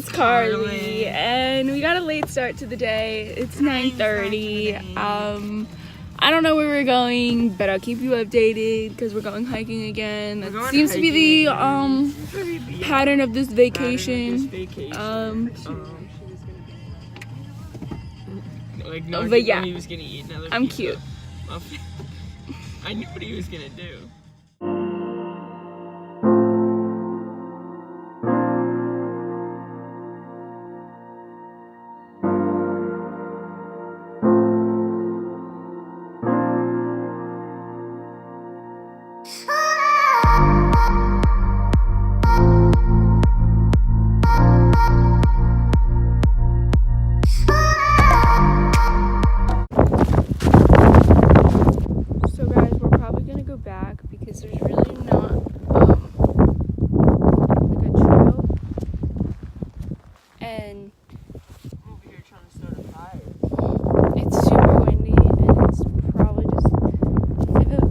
It's Carly, and we got a late start to the day. It's 9:30. I don't know where we're going, but I'll keep you updated because we're going hiking again. That seems to be the pattern of this vacation. Like, no, but yeah, he was gonna eat another I'm pizza. cute. I knew what he was gonna do. So guys, we're probably gonna go back because there's really not like a trail, and I'm over here trying to start a fire. it's super windy, and it's probably just for the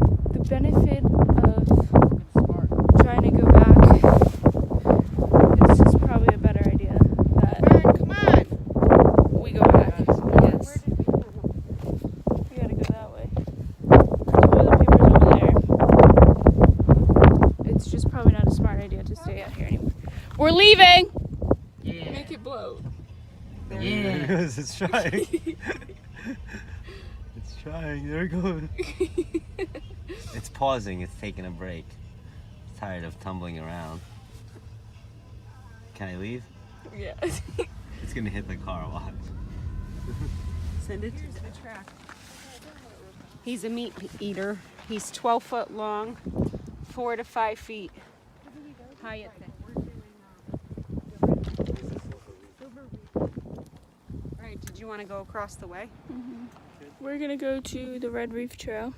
benefit of trying to go back. This is probably a better idea that Come on! we go back. Yes. We gotta go that way. Toilet paper's over there. It's just probably not a smart idea to stay out here anymore. We're leaving! Yeah. Make it blow. Yeah. There it goes. It's trying. It's trying. There it goes. It's pausing. It's taking a break. It's tired of tumbling around. Can I leave? Yeah. It's gonna hit the car. Watch. Send it to the track. He's a meat eater. He's 12 foot long, 4 to 5 feet high at the. All right, did you want to go across the way? We're gonna go to the Red Reef Trail.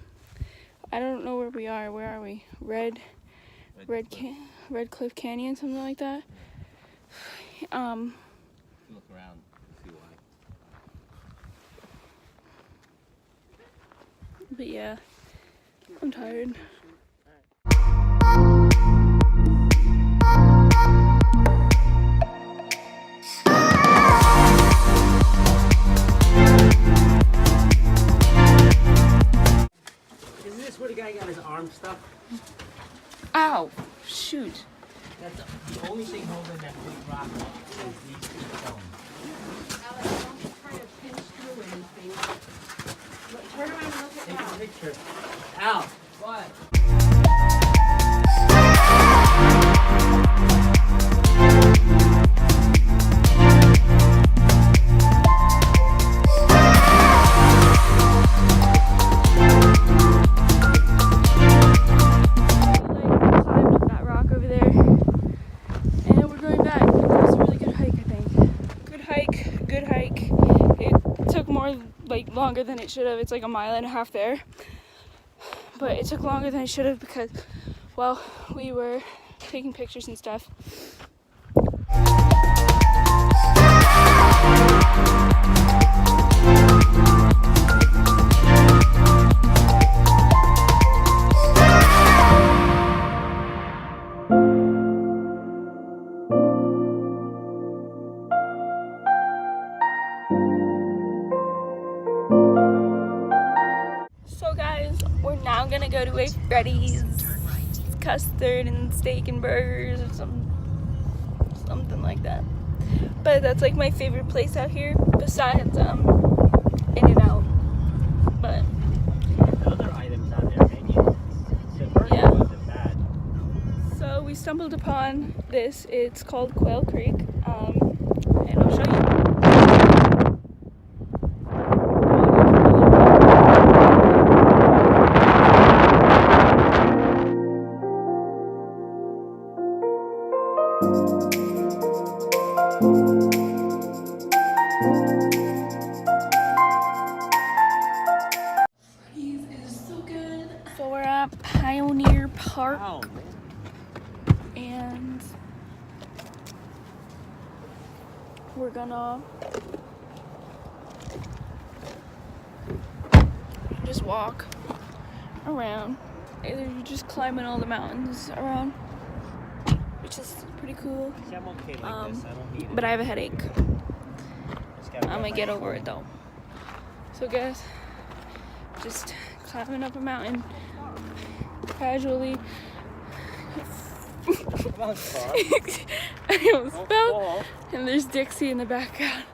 I don't know where we are. Where are we? Red Cliff Canyon, something like that. Look around. See why. But yeah, I'm tired. Isn't this where the guy got his arm stuck? Ow! Shoot. That's the only thing holding that big rock up is these two stones. Alex, don't try to pinch through anything. Turn around and look at Take Al. a picture. Al, what? Climbed up that rock over there, and we're going back. It was a really good hike, I think. Good hike. It took more, longer than it should have. It's like a mile and a half there, but it took longer than it should have because, well, we were taking pictures and stuff. So guys, we're now gonna go to a Freddy's custard and steak and burgers or something like that. But that's like my favorite place out here besides In-N-Out. But Other items on their menu. The burger Yeah. wasn't bad. so we stumbled upon this. It's called Quail Creek, and I'll show you. So we're at Pioneer Park, Oh, man. and we're gonna just walk around. Either you're just climbing all the mountains around, which is pretty cool. See, I'm okay like this. I don't need it. But I have a headache. Just gotta I'm gonna my get over it though. So guys, just climbing up a mountain casually. Come on, Star. I almost Don't fell, fall. and there's Dixie in the background.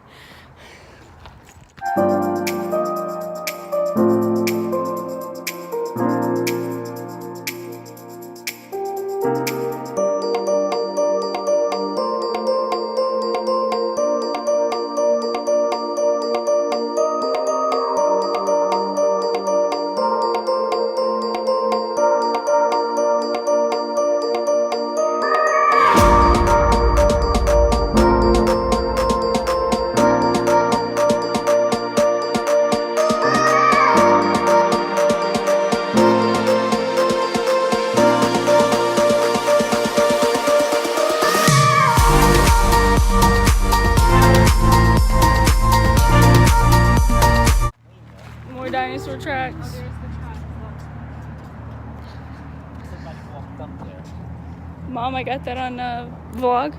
More dinosaur tracks. Somebody walked up there. Mom, I got that on vlog.